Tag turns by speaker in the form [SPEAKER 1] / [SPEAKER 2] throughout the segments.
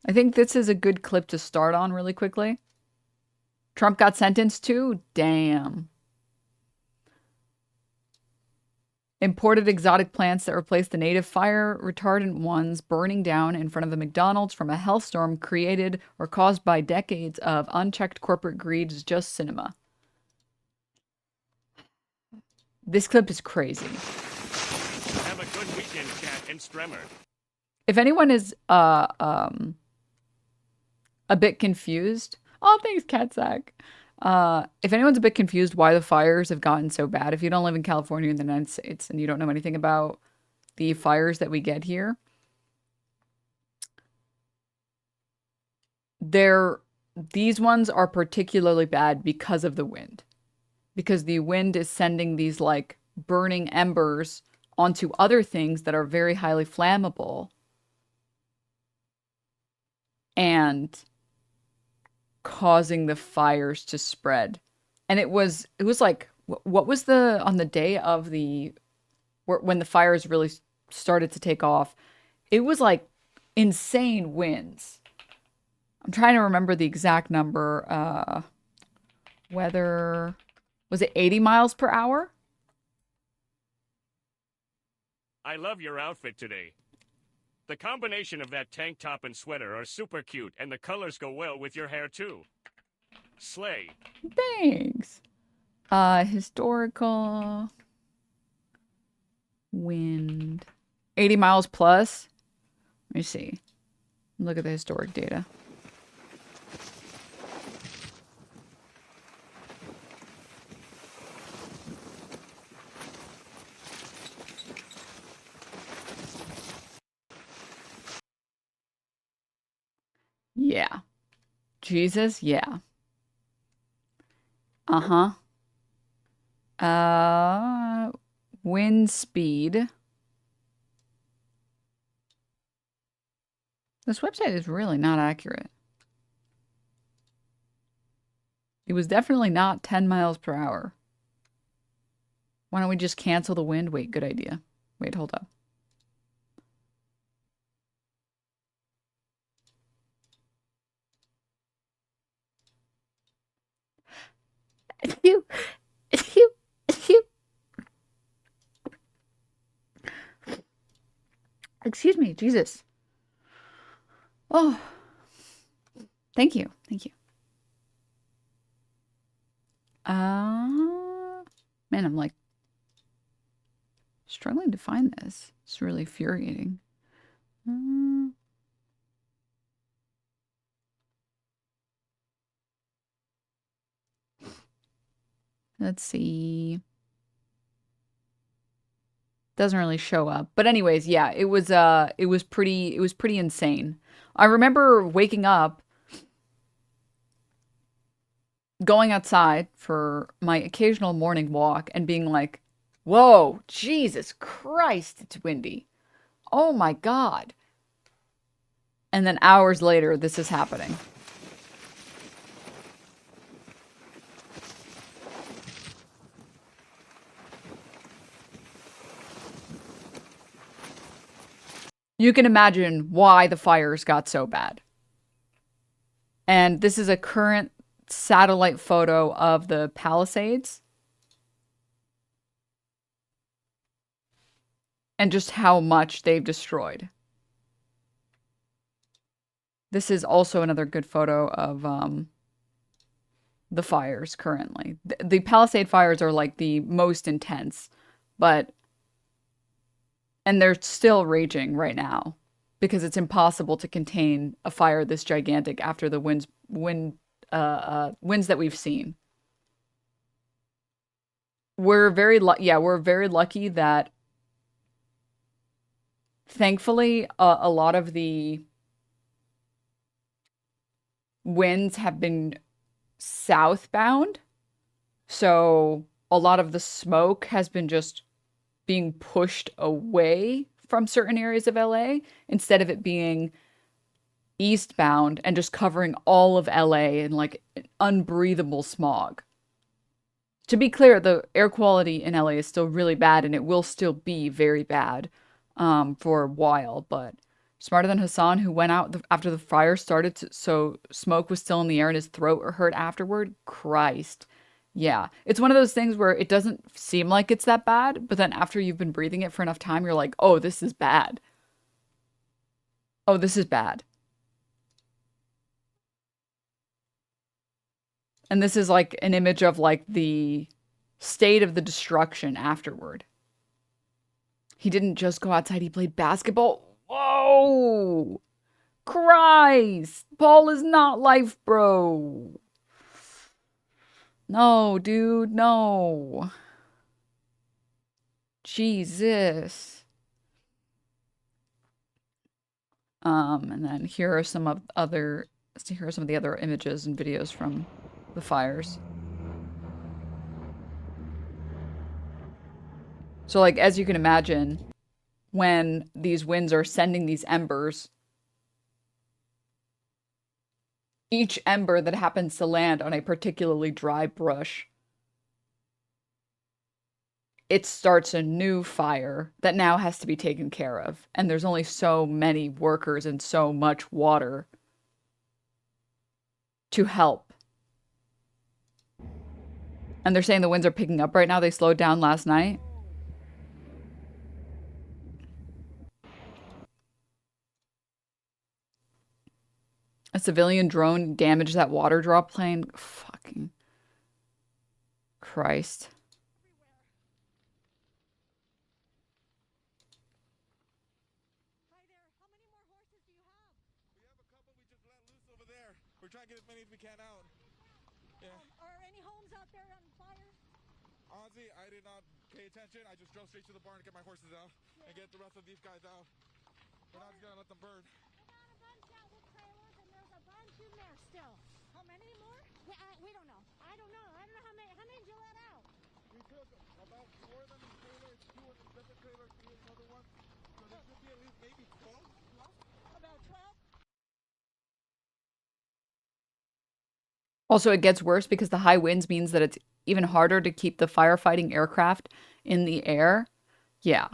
[SPEAKER 1] I think this is a good clip to start on really quickly. Trump got sentenced to? Damn. Imported exotic plants that replaced the native fire retardant ones burning down in front of a McDonald's from a hellstorm created or caused by decades of unchecked corporate greed is just cinema. This clip is crazy.
[SPEAKER 2] Have a good weekend, Cat and Stremmer.
[SPEAKER 1] If anyone is a bit confused, oh, thanks, Catsack. If anyone's a bit confused why the fires have gotten so bad, if you don't live in California in the United States and you don't know anything about the fires that we get here, these ones are particularly bad because of the wind. Because the wind is sending these like burning embers onto other things that are very highly flammable. And causing the fires to spread. And it was like, what was on the day of when the fires really started to take off, it was like insane winds. I'm trying to remember the exact number. Weather, was it 80 miles per hour?
[SPEAKER 2] I love your outfit today. The combination of that tank top and sweater are super cute, and the colors go well with your hair too. Slay.
[SPEAKER 1] Thanks. Historical wind. 80 miles plus. Let me see. Look at the historic data. Yeah. Jesus, yeah. Uh-huh. Wind speed. This website is really not accurate. It was definitely not 10 miles per hour. Why don't we just cancel the wind? Wait, good idea. Wait, hold up. You. Excuse me, Jesus. Oh, thank you. Thank you. Man, I'm like struggling to find this. It's really infuriating. Let's see. Doesn't really show up. But anyways, yeah, it was pretty insane. I remember waking up, going outside for my occasional morning walk and being like, "Whoa, Jesus Christ, it's windy. Oh my God." And then hours later, this is happening. You can imagine why the fires got so bad. And this is a current satellite photo of the Palisades. And just how much they've destroyed. This is also another good photo of the fires currently. The Palisade fires are like the most intense, and they're still raging right now because it's impossible to contain a fire this gigantic after the winds that we've seen. We're very lucky that thankfully a lot of the winds have been southbound. So a lot of the smoke has been just being pushed away from certain areas of LA instead of it being eastbound and just covering all of LA in like unbreathable smog. To be clear, the air quality in LA is still really bad and it will still be very bad for a while, but Smarter than Hassan, who went out after the fire started, so smoke was still in the air and his throat hurt afterward. Christ. Yeah. It's one of those things where it doesn't seem like it's that bad, but then after you've been breathing it for enough time, you're like, oh, this is bad. Oh, this is bad. And this is like an image of like the state of the destruction afterward. He didn't just go outside, he played basketball. Whoa! Christ! Paul is not life, bro. No, dude, no. Jesus. And then here are some of the other images and videos from the fires. So, like, as you can imagine, when these winds are sending these embers, each ember that happens to land on a particularly dry brush, it starts a new fire that now has to be taken care of. And there's only so many workers and so much water to help. And they're saying the winds are picking up right now. They slowed down last night. A civilian drone damaged that water drop plane. Fucking Christ.
[SPEAKER 3] Hi there. How many more horses do you have?
[SPEAKER 4] We have a couple we just let loose over there. We're trying to get as many as we can out. Yeah.
[SPEAKER 3] Are any homes out there on fire?
[SPEAKER 4] Honestly, I did not pay attention. I just drove straight to the barn to get my horses out and get the rest of these guys out. We're not just gonna let them burn.
[SPEAKER 3] I got a bunch out with trailers, and there's a bunch in there still. How many more? We don't know. I don't know. I don't know how many. How many did you let out?
[SPEAKER 4] We took about 4 of them in trailers, 2 in the separate trailer, 3 in another one. So there should be at least maybe 12.
[SPEAKER 3] About 12.
[SPEAKER 1] Also, it gets worse because the high winds means that it's even harder to keep the firefighting aircraft in the air. Yeah.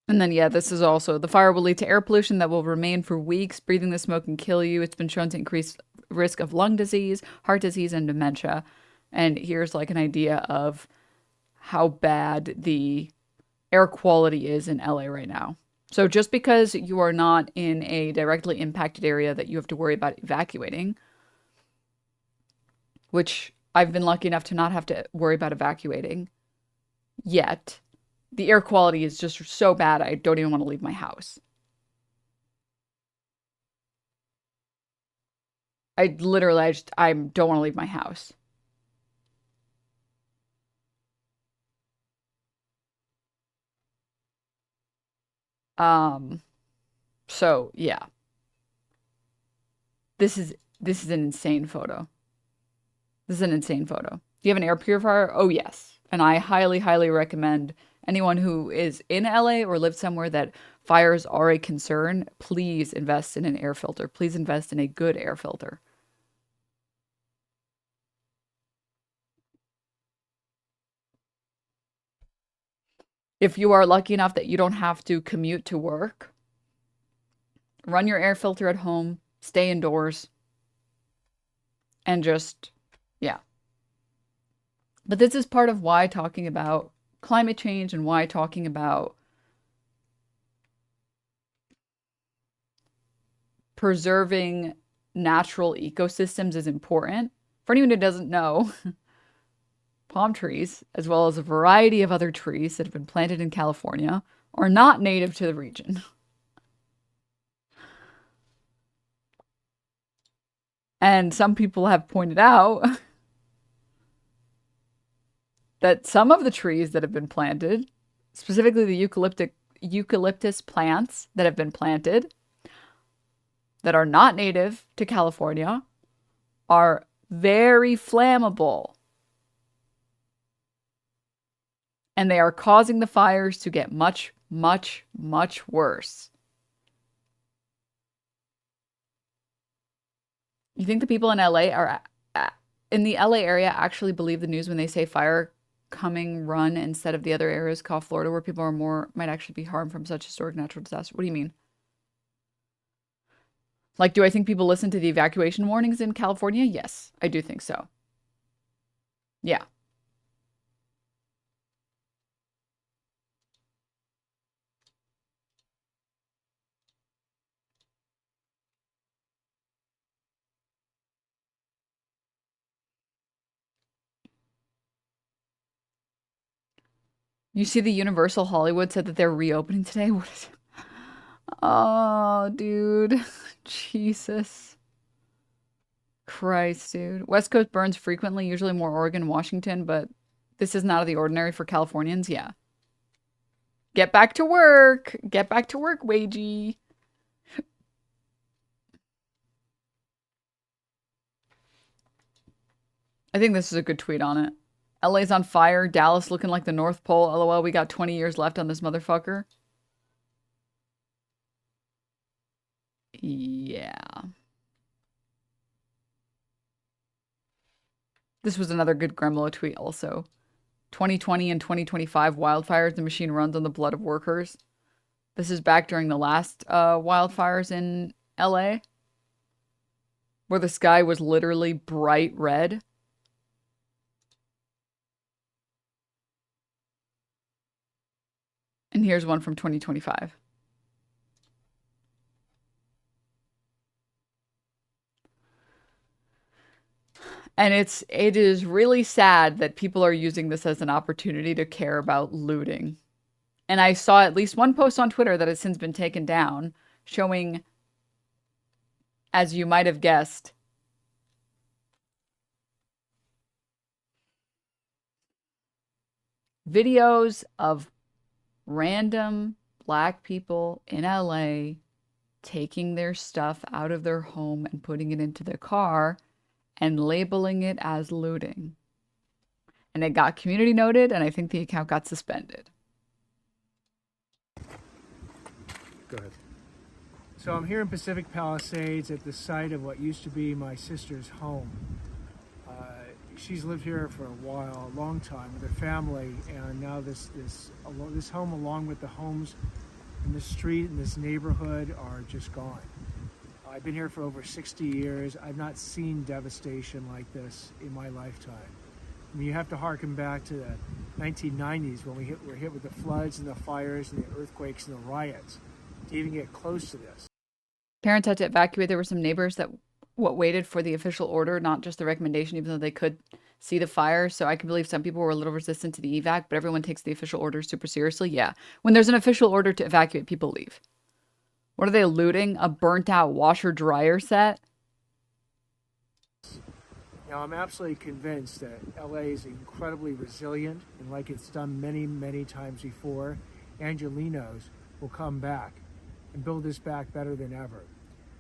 [SPEAKER 1] And then, yeah, this is also the fire will lead to air pollution that will remain for weeks. Breathing the smoke can kill you. It's been shown to increase risk of lung disease, heart disease, and dementia. And here's like an idea of how bad the air quality is in LA right now. So just because you are not in a directly impacted area that you have to worry about evacuating, which I've been lucky enough to not have to worry about evacuating yet, the air quality is just so bad I don't even want to leave my house. I don't want to leave my house. So yeah. This is an insane photo. This is an insane photo. Do you have an air purifier? Oh yes. And I highly, highly recommend anyone who is in LA or lives somewhere that fires are a concern, please invest in an air filter. Please invest in a good air filter. If you are lucky enough that you don't have to commute to work, run your air filter at home, stay indoors, and just, yeah. But this is part of why talking about climate change and why talking about preserving natural ecosystems is important. For anyone who doesn't know, palm trees, as well as a variety of other trees that have been planted in California, are not native to the region. And some people have pointed out that some of the trees that have been planted, specifically the eucalyptus plants that have been planted, that are not native to California, are very flammable. And they are causing the fires to get much, much, much worse. You think the people in LA in the LA area actually believe the news when they say fire coming run instead of the other areas called Florida where people are more might actually be harmed from such historic natural disaster? What do you mean? Like, do I think people listen to the evacuation warnings in California? Yes, I do think so. Yeah. You see, the Universal Hollywood said that they're reopening today. What is it? Oh, dude. Jesus Christ, dude. West Coast burns frequently, usually more Oregon, Washington, but this is not out of the ordinary for Californians. Yeah. Get back to work. Get back to work, Wagey. I think this is a good tweet on it. LA's on fire. Dallas looking like the North Pole. LOL, we got 20 years left on this motherfucker. Yeah. This was another good Gremlo tweet also. 2020 and 2025 wildfires, the machine runs on the blood of workers. This is back during the last wildfires in LA, where the sky was literally bright red. And here's one from 2025. And it is really sad that people are using this as an opportunity to care about looting. And I saw at least one post on Twitter that has since been taken down showing, as you might have guessed, videos of random black people in LA taking their stuff out of their home and putting it into their car and labeling it as looting. And it got community noted, and I think the account got suspended.
[SPEAKER 5] Go ahead. So I'm here in Pacific Palisades at the site of what used to be my sister's home. She's lived here for a while, a long time, with her family, and now this home, along with the homes in this street and this neighborhood, are just gone. I've been here for over 60 years. I've not seen devastation like this in my lifetime. I mean, you have to harken back to the 1990s when we were hit with the floods and the fires and the earthquakes and the riots to even get close to this.
[SPEAKER 1] Parents had to evacuate. There were some neighbors that waited for the official order, not just the recommendation, even though they could see the fire. So I can believe some people were a little resistant to the evac, but everyone takes the official order super seriously. Yeah. When there's an official order to evacuate, people leave. What are they looting? A burnt out washer dryer set?
[SPEAKER 5] Now, I'm absolutely convinced that LA is incredibly resilient, and like it's done many, many times before, Angelenos will come back and build this back better than ever.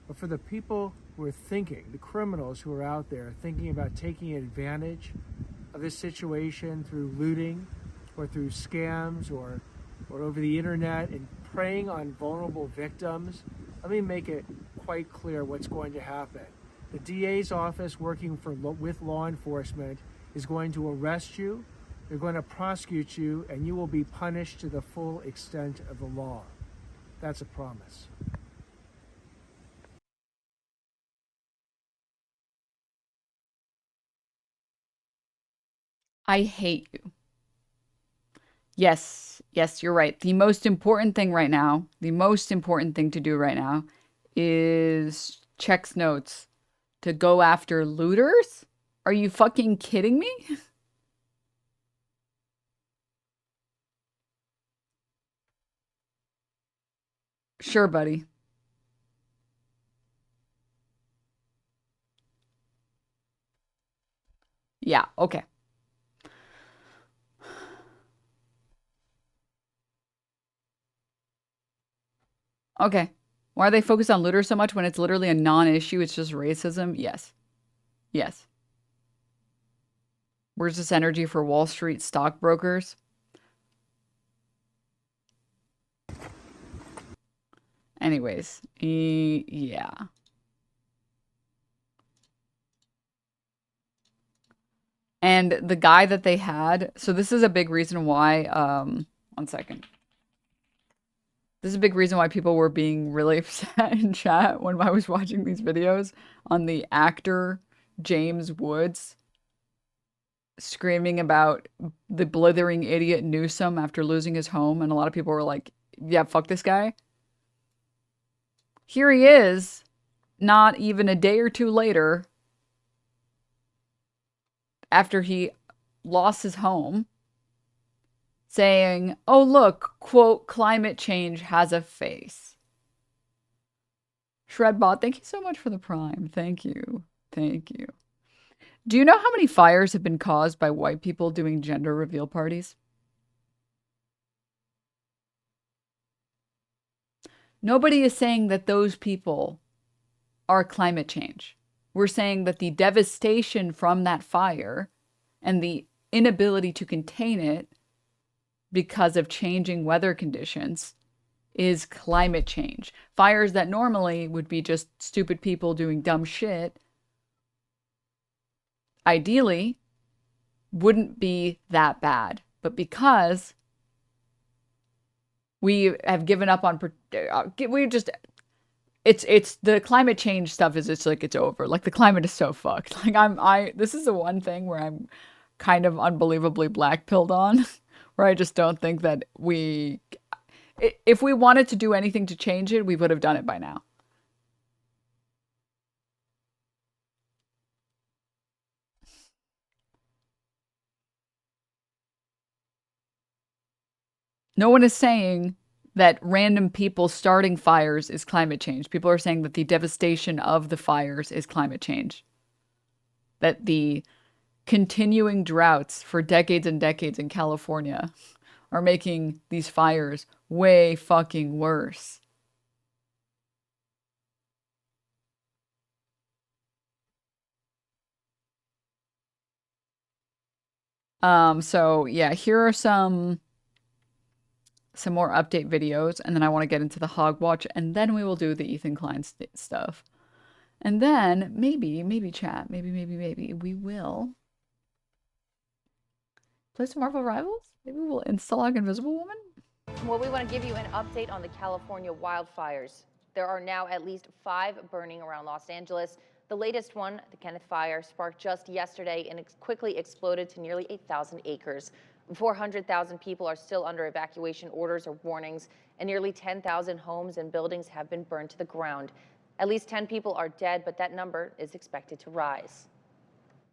[SPEAKER 5] But for the people who are thinking, the criminals who are out there thinking about taking advantage of this situation through looting or through scams or over the internet and preying on vulnerable victims, let me make it quite clear what's going to happen. The DA's office, working with law enforcement, is going to arrest you, they're going to prosecute you, and you will be punished to the full extent of the law. That's a promise.
[SPEAKER 1] I hate you. Yes, you're right. The most important thing right now, the most important thing to do right now is checks notes to go after looters? Are you fucking kidding me? Sure, buddy. Yeah, okay. Okay. Why are they focused on looters so much when it's literally a non-issue? It's just racism? Yes. Yes. Where's this energy for Wall Street stockbrokers? Anyways, yeah. And the guy that they had, so this is a big reason why, one second. This is a big reason why people were being really upset in chat when I was watching these videos on the actor James Woods screaming about the blithering idiot Newsom after losing his home. And a lot of people were like, yeah, fuck this guy. Here he is, not even a day or two later, after he lost his home, saying, oh, look, quote, climate change has a face. Shredbot, thank you so much for the prime. Thank you. Thank you. Do you know how many fires have been caused by white people doing gender reveal parties? Nobody is saying that those people are climate change. We're saying that the devastation from that fire and the inability to contain it because of changing weather conditions is climate change. Fires that normally would be just stupid people doing dumb shit, ideally, wouldn't be that bad. But because we have given up on, we just, it's the climate change stuff is just like, it's over. Like the climate is so fucked. Like this is the one thing where I'm kind of unbelievably black-pilled on, where I just don't think that if we wanted to do anything to change it, we would have done it by now. No one is saying that random people starting fires is climate change. People are saying that the devastation of the fires is climate change. That the continuing droughts for decades and decades in California are making these fires way fucking worse. So yeah, here are some more update videos, and then I want to get into the Hogwatch, and then we will do the Ethan Klein stuff. And then maybe chat, maybe we will play some Marvel Rivals. Maybe we'll install Invisible Woman.
[SPEAKER 6] Well, we want to give you an update on the California wildfires. There are now at least 5 burning around Los Angeles. The latest one, the Kenneth Fire, sparked just yesterday and quickly exploded to nearly 8,000 acres. 400,000 people are still under evacuation orders or warnings, and nearly 10,000 homes and buildings have been burned to the ground. At least 10 people are dead, but that number is expected to rise.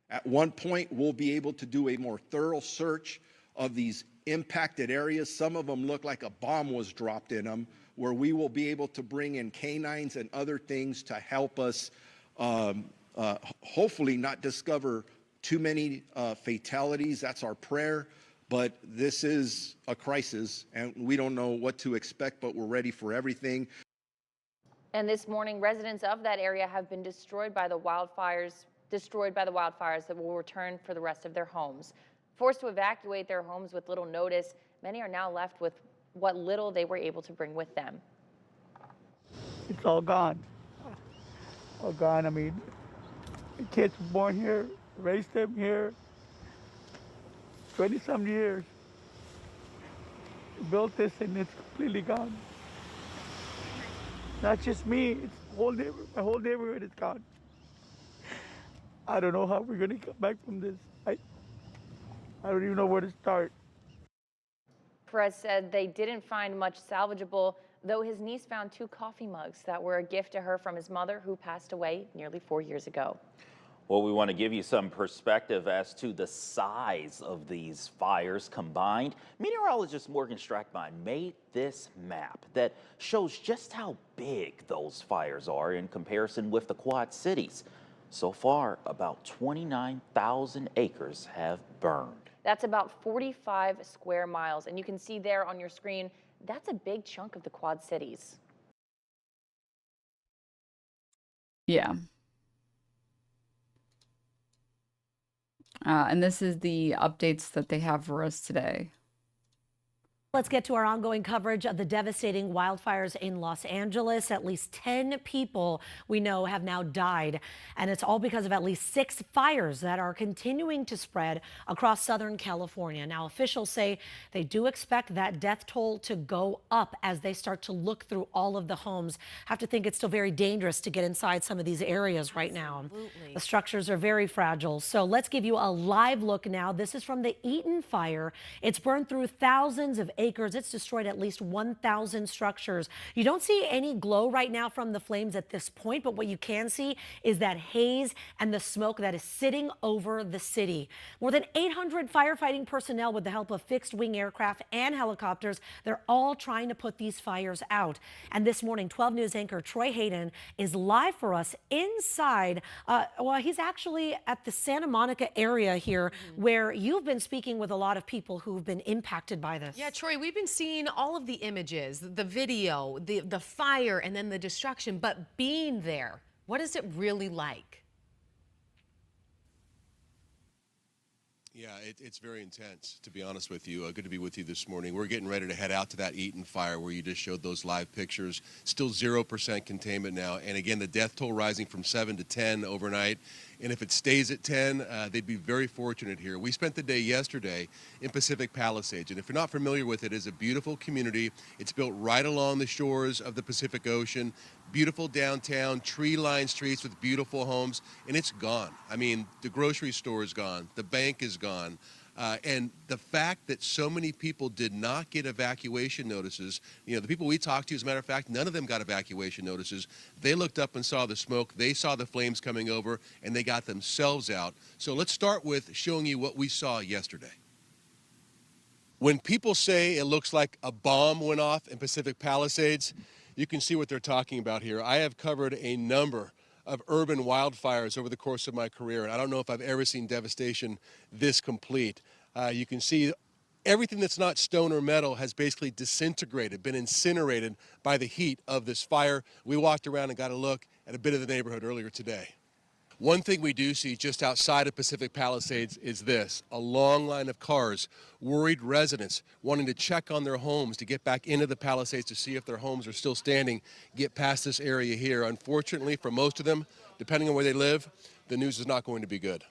[SPEAKER 7] At one point, we'll be able to do a more thorough search of these impacted areas. Some of them look like a bomb was dropped in them, where we will be able to bring in canines and other things to help us hopefully not discover too many fatalities. That's our prayer. But this is a crisis, and we don't know what to expect, but we're ready for everything.
[SPEAKER 6] And this morning, residents of that area have been destroyed by the wildfires that will return for the rest of their homes. Forced to evacuate their homes with little notice, many are now left with what little they were able to bring with them.
[SPEAKER 8] It's all gone. All gone. I mean, the kids were born here, raised them here, 20-some years. Built this and it's completely gone. Not just me, it's the whole neighborhood. My whole neighborhood is gone. I don't know how we're gonna come back from this. I don't even know where to start.
[SPEAKER 6] Perez said they didn't find much salvageable, though his niece found 2 coffee mugs that were a gift to her from his mother, who passed away nearly 4 years ago.
[SPEAKER 9] Well, we want to give you some perspective as to the size of these fires combined. Meteorologist Morgan Strackmine made this map that shows just how big those fires are in comparison with the Quad Cities. So far, about 29,000 acres have burned.
[SPEAKER 6] That's about 45 square miles, and you can see there on your screen, that's a big chunk of the Quad Cities.
[SPEAKER 1] Yeah. And this is the updates that they have for us today.
[SPEAKER 10] Let's get to our ongoing coverage of the devastating wildfires in Los Angeles. At least 10 people we know have now died, and it's all because of at least 6 fires that are continuing to spread across Southern California. Now, officials say they do expect that death toll to go up as they start to look through all of the homes. Have to think it's still very dangerous to get inside some of these areas right now.
[SPEAKER 11] Absolutely.
[SPEAKER 10] The structures are very fragile. So let's give you a live look now. This is from the Eaton fire. It's burned through thousands of acres. It's destroyed at least 1,000 structures. You don't see any glow right now from the flames at this point, but what you can see is that haze and the smoke that is sitting over the city. More than 800 firefighting personnel with the help of fixed-wing aircraft and helicopters, they're all trying to put these fires out. And this morning, 12 News anchor Troy Hayden is live for us inside. Well, he's actually at the Santa Monica area here, where you've been speaking with a lot of people who've been impacted by this.
[SPEAKER 11] Yeah, Troy, we've been seeing all of the images, the video, the fire, and then the destruction, but being there, what is it really like?
[SPEAKER 12] Yeah, it's very intense, to be honest with you. Good to be with you this morning. We're getting ready to head out to that Eaton fire where you just showed those live pictures. Still 0% containment now. And again, the death toll rising from 7 to 10 overnight. And if it stays at 10, they'd be very fortunate here. We spent the day yesterday in Pacific Palisades. And if you're not familiar with it, it's a beautiful community. It's built right along the shores of the Pacific Ocean. Beautiful downtown, tree-lined streets with beautiful homes, and it's gone. I mean, the grocery store is gone. The bank is gone. And the fact that so many people did not get evacuation notices, you know, the people we talked to, as a matter of fact, none of them got evacuation notices. They looked up and saw the smoke. They saw the flames coming over, and they got themselves out. So let's start with showing you what we saw yesterday. When people say it looks like a bomb went off in Pacific Palisades, you can see what they're talking about here. I have covered a number of urban wildfires over the course of my career, and I don't know if I've ever seen devastation this complete. You can see everything that's not stone or metal has basically disintegrated, been incinerated by the heat of this fire. We walked around and got a look at a bit of the neighborhood earlier today. One thing we do see just outside of Pacific Palisades is this: a long line of cars, worried residents wanting to check on their homes to get back into the Palisades to see if their homes are still standing, get past this area here. Unfortunately, for most of them, depending on where they live, the news is not going to be good.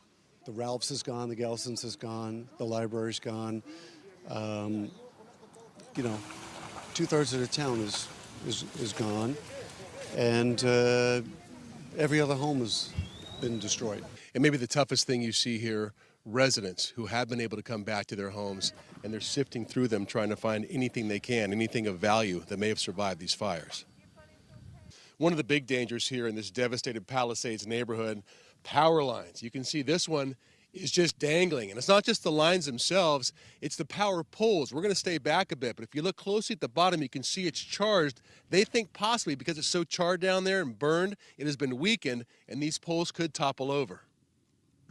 [SPEAKER 13] The Ralphs is gone, the Gelsons is gone, the library's gone. You know, 2/3 of the town is gone, and every other home has been destroyed.
[SPEAKER 12] And maybe the toughest thing you see here, residents who have been able to come back to their homes, and they're sifting through them trying to find anything they can, anything of value that may have survived these fires. One of the big dangers here in this devastated Palisades neighborhood, power lines. You can see this one is just dangling, and it's not just the lines themselves, it's the power poles. We're going to stay back a bit, but if you look closely at the bottom, you can see it's charged. They think possibly because it's so charred down there and burned, it has been weakened, and these poles could topple over.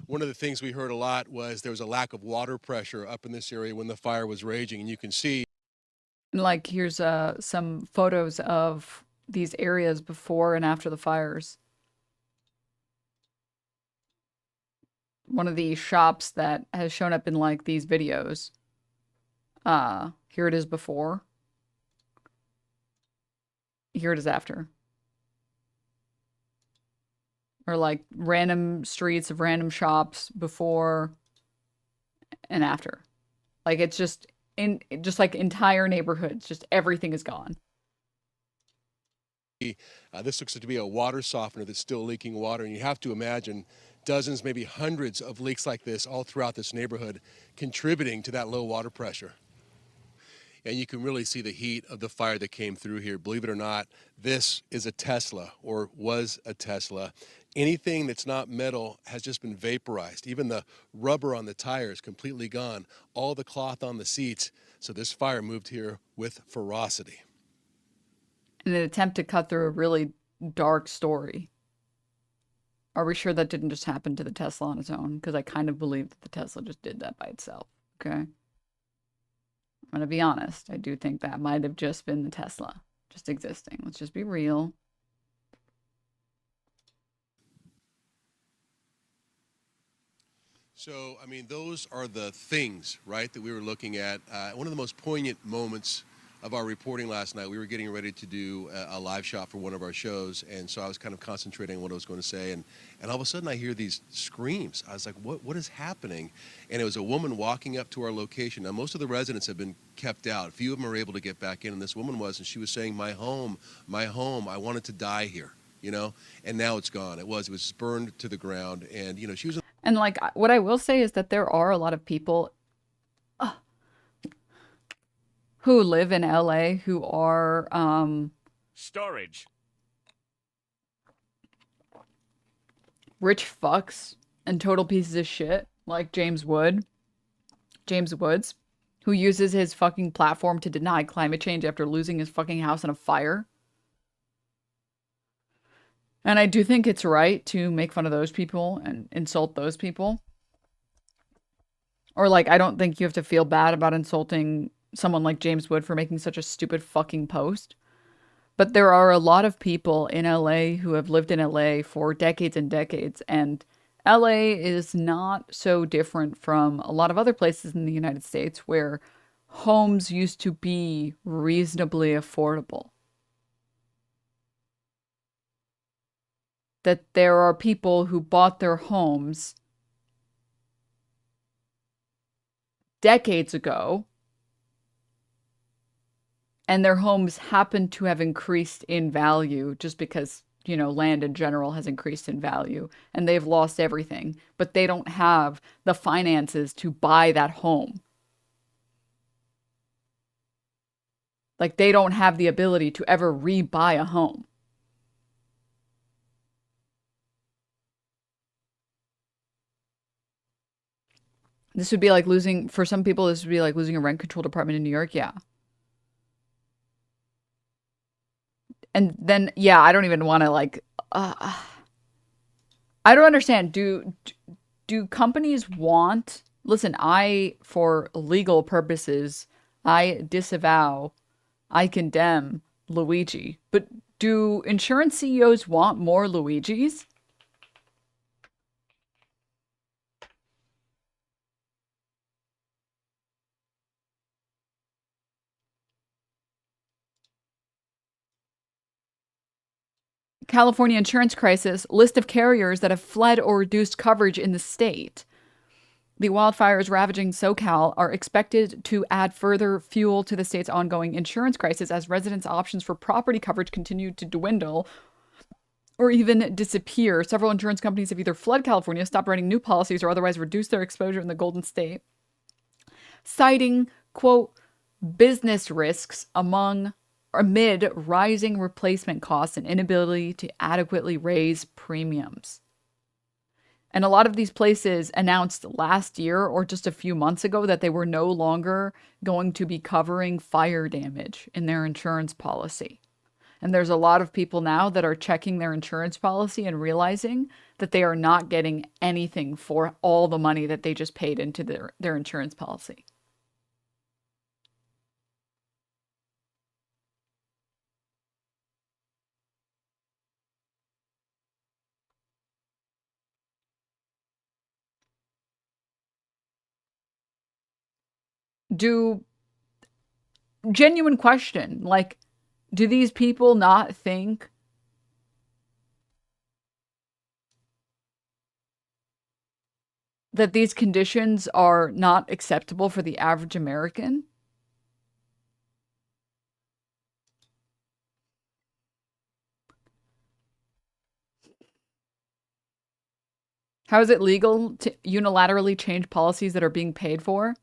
[SPEAKER 12] One of the things we heard a lot was there was a lack of water pressure up in this area when the fire was raging, and you can see.
[SPEAKER 1] Like, here's some photos of these areas before and after the fires. One of the shops that has shown up in like these videos. Here it is before. Here it is after. Or like random streets of random shops before and after. Like, it's just like entire neighborhoods, just everything is gone.
[SPEAKER 12] This looks to be a water softener that's still leaking water, and you have to imagine dozens, maybe hundreds of leaks like this all throughout this neighborhood, contributing to that low water pressure. And you can really see the heat of the fire that came through here. Believe it or not, this is a Tesla, or was a Tesla. Anything that's not metal has just been vaporized. Even the rubber on the tires completely gone. All the cloth on the seats. So this fire moved here with ferocity.
[SPEAKER 1] In an attempt to cut through a really dark story. Are we sure that didn't just happen to the Tesla on its own? Because I kind of believe that the Tesla just did that by itself. Okay? I'm going to be honest. I do think that might have just been the Tesla just existing. Let's just be real.
[SPEAKER 12] So, I mean, those are the things, right, that we were looking at. One of the most poignant moments of our reporting last night, we were getting ready to do a live shot for one of our shows, and so I was kind of concentrating on what I was going to say, and all of a sudden I hear these screams. I was like, what is happening? And it was a woman walking up to our location. Now, most of the residents have been kept out. Few of them are able to get back in, and this woman was, and she was saying, my home, I wanted to die here, you know, and now it's gone. It was burned to the ground, and, you know, she was...
[SPEAKER 1] And like, what I will say is that there are a lot of people who live in LA who are
[SPEAKER 2] Storage.
[SPEAKER 1] rich fucks and total pieces of shit, like James Woods, who uses his fucking platform to deny climate change after losing his fucking house in a fire. And I do think it's right to make fun of those people and insult those people. Or like, I don't think you have to feel bad about insulting someone like James Wood for making such a stupid fucking post. But there are a lot of people in LA who have lived in LA for decades and decades, and LA is not so different from a lot of other places in the United States where homes used to be reasonably affordable. That there are people who bought their homes decades ago, and their homes happen to have increased in value just because, you know, land in general has increased in value, and they've lost everything, but they don't have the finances to buy that home. Like, they don't have the ability to ever rebuy a home. This would be like losing, for some people, this would be like losing a rent-controlled apartment in New York. Yeah. And then, yeah, I don't even want to like, I don't understand. Do companies want, listen, for legal purposes, I disavow, I condemn Luigi, but do insurance CEOs want more Luigis? California insurance crisis, list of carriers that have fled or reduced coverage in the state. The wildfires ravaging SoCal are expected to add further fuel to the state's ongoing insurance crisis as residents' options for property coverage continue to dwindle or even disappear. Several insurance companies have either fled California, stopped writing new policies, or otherwise reduced their exposure in the Golden State, citing, quote, business risks amid rising replacement costs and inability to adequately raise premiums. And a lot of these places announced last year or just a few months ago that they were no longer going to be covering fire damage in their insurance policy. And there's a lot of people now that are checking their insurance policy and realizing that they are not getting anything for all the money that they just paid into their insurance policy. Genuine question, like, do these people not think that these conditions are not acceptable for the average American? How is it legal to unilaterally change policies that are being paid for?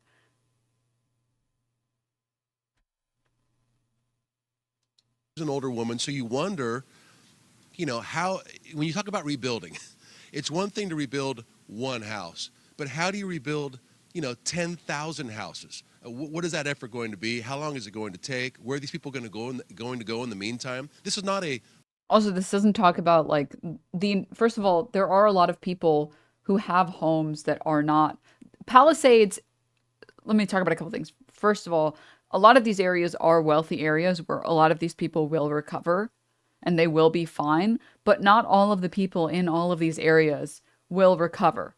[SPEAKER 12] An older woman, so you wonder, you know, how, when you talk about rebuilding, it's one thing to rebuild one house, but how do you rebuild, you know, 10,000 houses? What is that effort going to be? How long is it going to take? Where are these people going to go in the meantime? This is not a...
[SPEAKER 1] Also, this doesn't talk about like first of all, there are a lot of people who have homes that are not Palisades. Let me talk about a couple things. First of all, a lot of these areas are wealthy areas where a lot of these people will recover and they will be fine, but not all of the people in all of these areas will recover.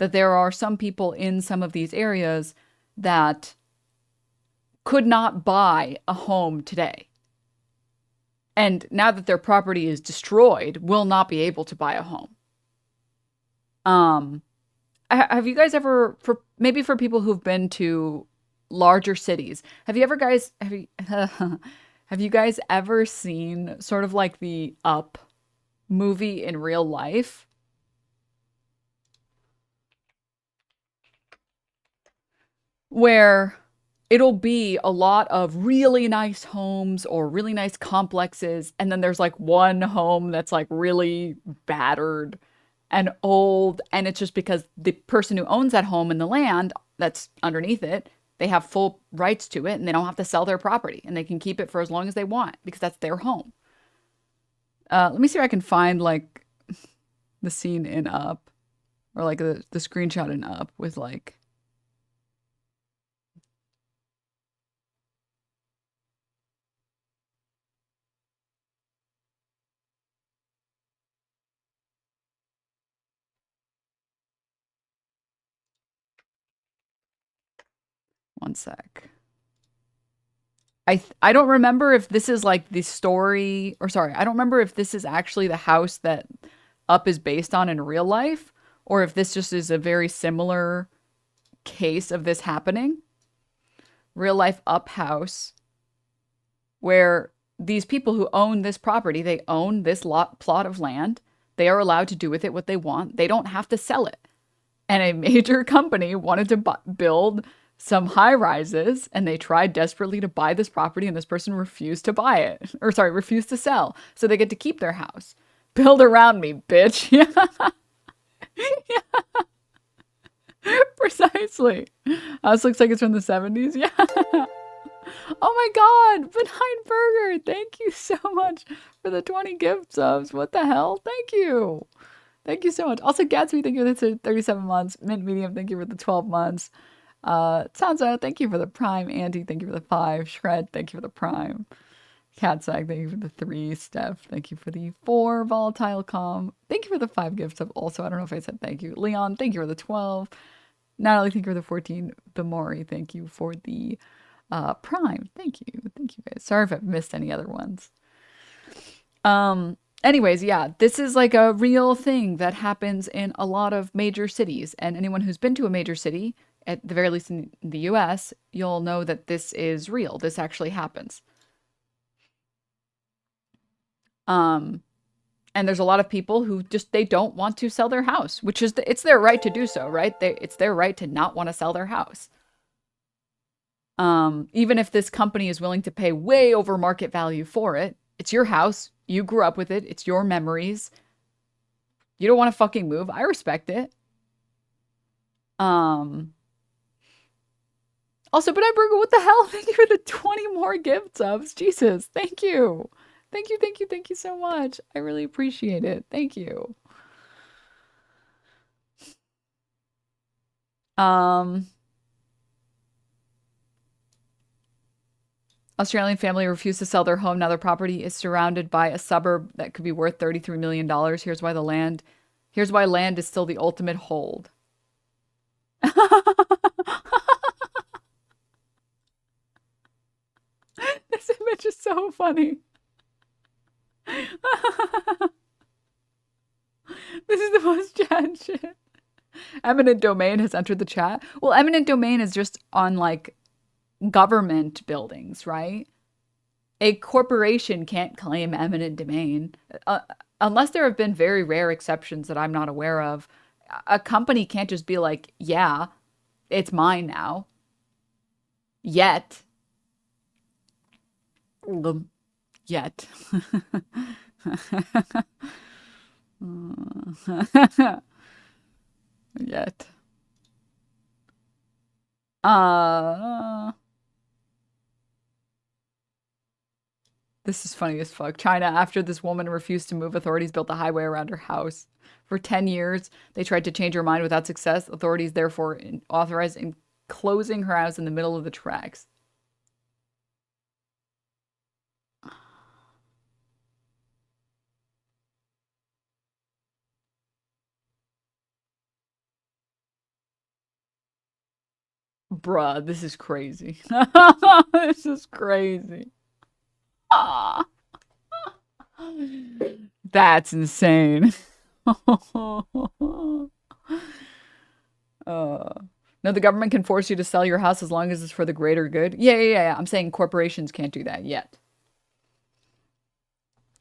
[SPEAKER 1] that there are some people in some of these areas that could not buy a home today. And now that their property is destroyed, will not be able to buy a home. Have you guys ever, for maybe for people who've been to larger cities, have you guys ever seen sort of like the Up movie in real life? Where it'll be a lot of really nice homes or really nice complexes, and then there's like one home that's like really battered and old, and it's just because the person who owns that home and the land that's underneath it, they have full rights to it, and they don't have to sell their property, and they can keep it for as long as they want because that's their home. Let me see if I can find like the scene in Up, or like the screenshot in Up with like. One sec. I don't remember if this is like the story, or sorry, I don't remember if this is actually the house that Up is based on in real life, or if this just is a very similar case of this happening. Real life Up house, where these people who own this property, they own this plot of land. They are allowed to do with it what they want. They don't have to sell it. And a major company wanted to build some high rises, and they tried desperately to buy this property, and this person refused to buy it, or sorry, refused to sell. So they get to keep their house. Build around me, bitch. Yeah. Precisely. This looks like it's from the 70s. Yeah. Oh my God. Benign Burger. Thank you so much for the 20 gift subs. What the hell? Thank you. Thank you so much. Also, Gatsby, thank you for the 37 months. Mint Medium, thank you for the 12 months. Sansa, thank you for the Prime. Andy, thank you for the 5. Shred, thank you for the Prime. Catsag, thank you for the 3. Steph, thank you for the 4. Volatile Calm, thank you for the 5 gifts up. Also, I don't know if I said thank you. Leon, thank you for the 12. Natalie, thank you for the 14. Bamori, thank you for the Prime. Thank you. Thank you guys. Sorry if I've missed any other ones. Anyways, yeah, this is like a real thing that happens in a lot of major cities. And anyone who's been to a major city, at the very least in the US, you'll know that this is real. This actually happens. And there's a lot of people who just, they don't want to sell their house, which is, it's their right to do so, right? It's their right to not want to sell their house. Even if this company is willing to pay way over market value for it, it's your house. You grew up with it. It's your memories. You don't want to fucking move. I respect it. Also, but Burger, what the hell? Thank you for the 20 more gift subs. Jesus, thank you. Thank you, thank you, thank you so much. I really appreciate it. Thank you. Australian family refused to sell their home. Now their property is surrounded by a suburb that could be worth $33 million. Here's why land is still the ultimate hold. This image is so funny. This is the most chat shit. Eminent domain has entered the chat. Well, eminent domain is just on like government buildings, right? A corporation can't claim eminent domain unless there have been very rare exceptions that I'm not aware of. A company can't just be like, yeah, it's mine now. Yet. Yet. Yet. This is funny as fuck. China, after this woman refused to move, authorities built a highway around her house. For 10 years, they tried to change her mind without success. Authorities therefore authorized closing her house in the middle of the tracks. Bruh, this is crazy. This is crazy. Ah. That's insane. No, the government can force you to sell your house as long as it's for the greater good. Yeah. I'm saying corporations can't do that yet.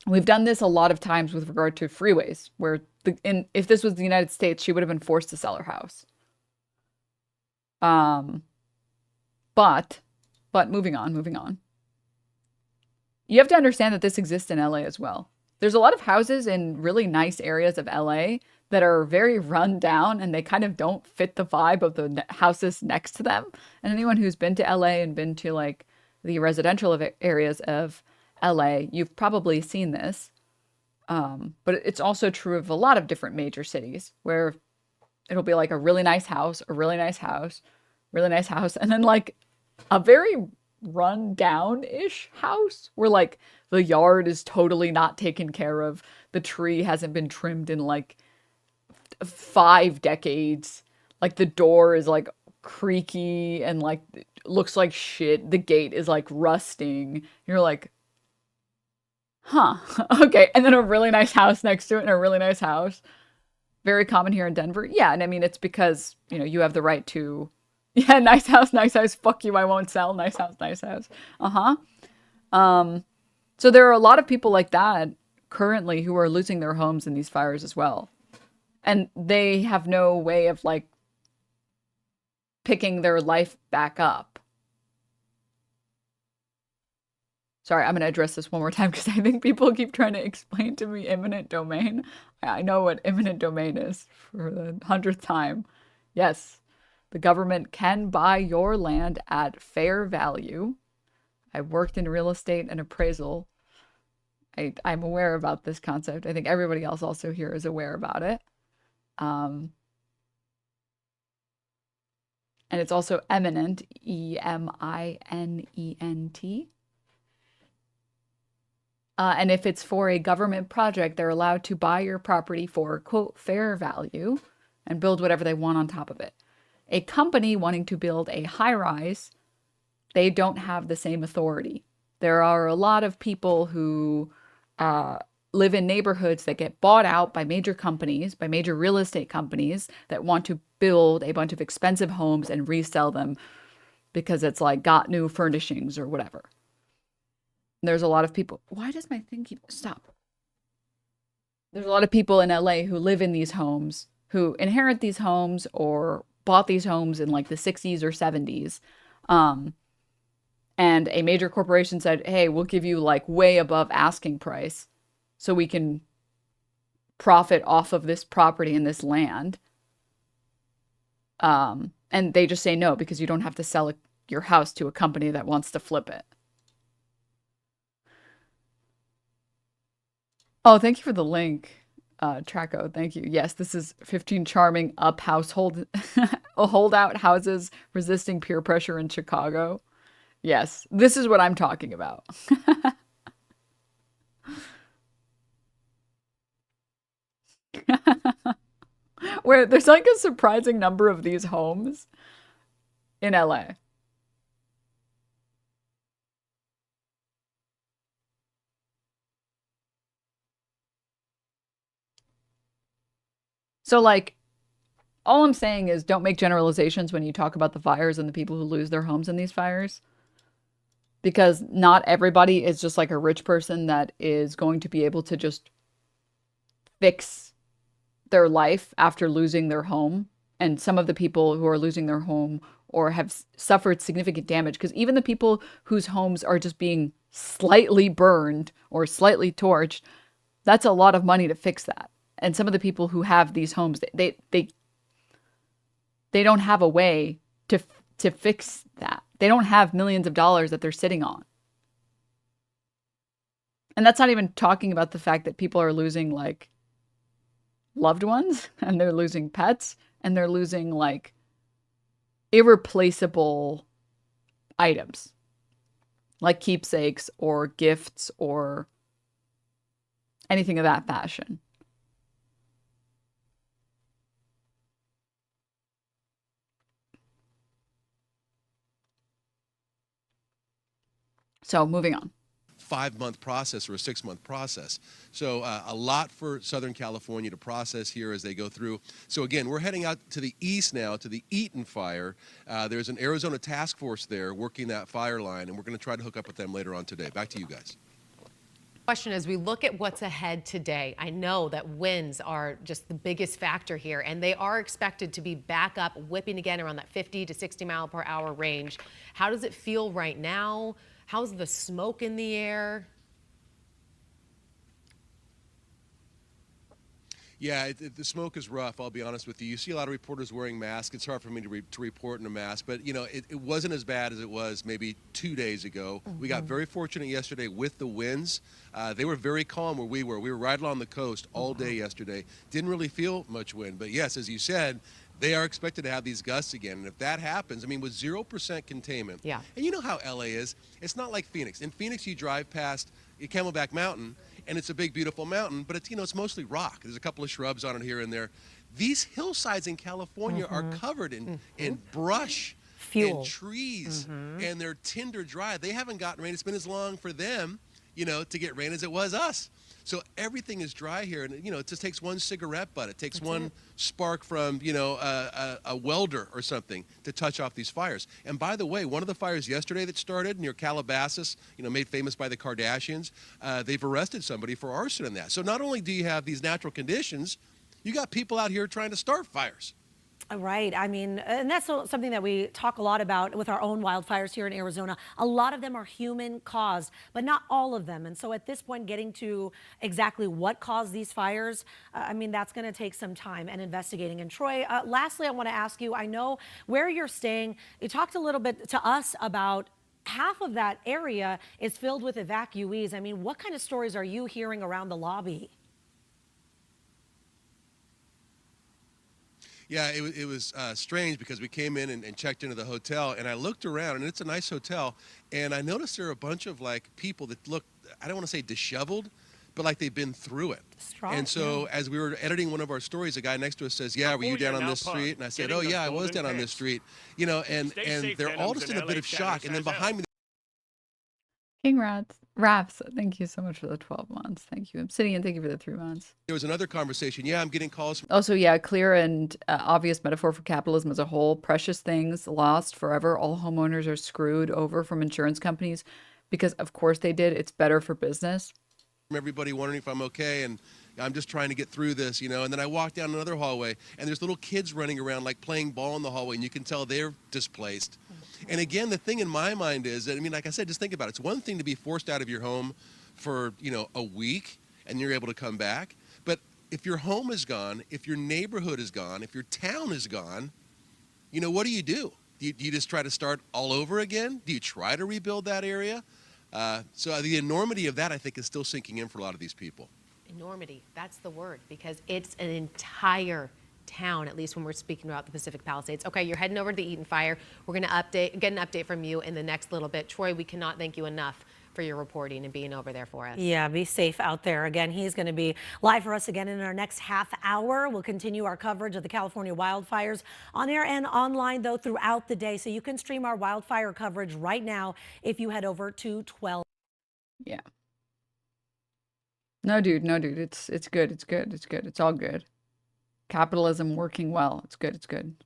[SPEAKER 1] We've done this a lot of times with regard to freeways, where if this was the United States, she would have been forced to sell her house. But moving on. You have to understand that this exists in LA as well. There's a lot of houses in really nice areas of LA that are very run down and they kind of don't fit the vibe of the houses next to them. And anyone who's been to LA and been to like the residential areas of LA, you've probably seen this. But it's also true of a lot of different major cities where it'll be like a really nice house, a really nice house, really nice house, and then like a very run down-ish house where like the yard is totally not taken care of. The tree hasn't been trimmed in like 5 decades. Like the door is like creaky and like looks like shit. The gate is like rusting. You're like, huh, okay. And then a really nice house next to it and a really nice house. Very common here in Denver. Yeah, and I mean, it's because, you know, you have the right to, yeah, nice house, fuck you, I won't sell, nice house, nice house. So there are a lot of people like that currently who are losing their homes in these fires as well. And they have no way of like picking their life back up. Sorry, I'm going to address this one more time because I think people keep trying to explain to me eminent domain. I know what eminent domain is for the 100th time. Yes, the government can buy your land at fair value. I worked in real estate and appraisal. I'm aware about this concept. I think everybody else also here is aware about it. And it's also eminent, E-M-I-N-E-N-T. And if it's for a government project, they're allowed to buy your property for, quote, fair value and build whatever they want on top of it. A company wanting to build a high-rise, they don't have the same authority. There are a lot of people who live in neighborhoods that get bought out by major companies, by major real estate companies that want to build a bunch of expensive homes and resell them because it's like got new furnishings or whatever. There's a lot of people. Why does my thing keep stop? There's a lot of people in LA who live in these homes, who inherit these homes or bought these homes in like the 60s or 70s. And a major corporation said, hey, we'll give you like way above asking price so we can profit off of this property and this land. And they just say no because you don't have to sell your house to a company that wants to flip it. Oh, thank you for the link, Traco. Thank you. Yes, this is 15 charming holdout houses resisting peer pressure in Chicago. Yes, this is what I'm talking about. Where there's like a surprising number of these homes in LA. So like, all I'm saying is don't make generalizations when you talk about the fires and the people who lose their homes in these fires. Because not everybody is just like a rich person that is going to be able to just fix their life after losing their home. And some of the people who are losing their home or have suffered significant damage, because even the people whose homes are just being slightly burned or slightly torched, that's a lot of money to fix that. And some of the people who have these homes, they don't have a way to fix that. They don't have millions of dollars that they're sitting on. And that's not even talking about the fact that people are losing like loved ones and they're losing pets and they're losing like irreplaceable items like keepsakes or gifts or anything of that fashion. So moving on.
[SPEAKER 12] 5-month process or a 6-month process. So a lot for Southern California to process here as they go through. So again, we're heading out to the east now to the Eaton fire. There's an Arizona task force there working that fire line, and we're going to try to hook up with them later on today. Back to you guys.
[SPEAKER 11] Question, as we look at what's ahead today, I know that winds are just the biggest factor here, and they are expected to be back up, whipping again around that 50 to 60 mile per hour range. How does it feel right now? How's the smoke in the air?
[SPEAKER 12] Yeah, the smoke is rough, I'll be honest with you. You see a lot of reporters wearing masks. It's hard for me to report in a mask, but you know, it wasn't as bad as it was maybe 2 days ago. We got very fortunate yesterday with the winds. They were very calm where we were. We were right along the coast all day yesterday. Didn't really feel much wind, but yes, as you said, they are expected to have these gusts again. And if that happens, I mean, with 0% containment,
[SPEAKER 11] yeah.
[SPEAKER 12] And you know how LA is. It's not like Phoenix. In Phoenix, you drive past Camelback Mountain, and it's a big, beautiful mountain, but it's, you know, it's mostly rock. There's a couple of shrubs on it here and there. These hillsides in California are covered in brush and trees, and they're tinder dry. They haven't gotten rain. It's been as long for them, you know, to get rain as it was us. So everything is dry here, and you know, it just takes one cigarette butt. It takes one spark from, you know, a welder or something to touch off these fires. And by the way, one of the fires yesterday that started near Calabasas, you know, made famous by the Kardashians, they've arrested somebody for arson in that. So not only do you have these natural conditions, you got people out here trying to start fires.
[SPEAKER 10] Right. I mean, and that's something that we talk a lot about with our own wildfires here in Arizona. A lot of them are human caused, but not all of them. And so at this point, getting to exactly what caused these fires, I mean, that's going to take some time and investigating. And Troy, lastly, I want to ask you, I know where you're staying. You talked a little bit to us about half of that area is filled with evacuees. I mean, what kind of stories are you hearing around the lobby?
[SPEAKER 12] Yeah, it was strange because we came in and checked into the hotel, and I looked around, and it's a nice hotel, and I noticed there are a bunch of like people that look, I don't want to say disheveled, but like they've been through it.
[SPEAKER 10] Strong,
[SPEAKER 12] and so as we were editing one of our stories, a guy next to us says, yeah, were you down on this street? And I said, oh yeah, I was down on this street. You know, and they're all just in a bit of shock. And then behind me,
[SPEAKER 1] King Raps, thank you so much for the 12 months. Thank you. Obsidian, thank you for the 3 months.
[SPEAKER 12] there was another conversation. Yeah, I'm getting calls from
[SPEAKER 1] Also, yeah, clear and obvious metaphor for capitalism as a whole. Precious things lost forever. All homeowners are screwed over from insurance companies because, of course, they did. It's better for business.
[SPEAKER 12] everybody wondering if I'm okay, and I'm just trying to get through this, you know. And then I walk down another hallway, and there's little kids running around like playing ball in the hallway, and you can tell they're displaced. And again, the thing in my mind is that, I mean, like I said, just think about it. It's one thing to be forced out of your home for, you know, a week, and you're able to come back. But if your home is gone, if your neighborhood is gone, if your town is gone, you know, what do you do? Do you just try to start all over again? Do you try to rebuild that area? So the enormity of that, I think, is still sinking in for a lot of these people.
[SPEAKER 11] Enormity, that's the word, because it's an entire town, at least when we're speaking about the Pacific Palisades. Okay, you're heading over to the Eaton fire. We're going to get an update from you in the next little bit. Troy, we cannot thank you enough for your reporting and being over there for us.
[SPEAKER 10] Yeah, be safe out there. Again, he's going to be live for us again in our next half hour. We'll continue our coverage of the California wildfires on air and online, though, throughout the day. So you can stream our wildfire coverage right now if you head over to 12.
[SPEAKER 1] Yeah. No, dude. It's good. It's all good. Capitalism working well. It's good.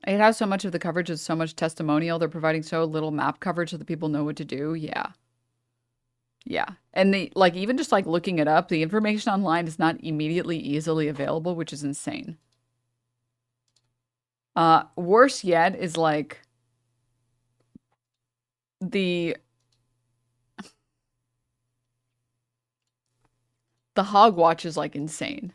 [SPEAKER 1] It has so much of the coverage is so much testimonial. They're providing so little map coverage so that people know what to do. Yeah. And they like even just like looking it up, the information online is not immediately easily available, which is insane. Worse yet is like the hog watch is like insane.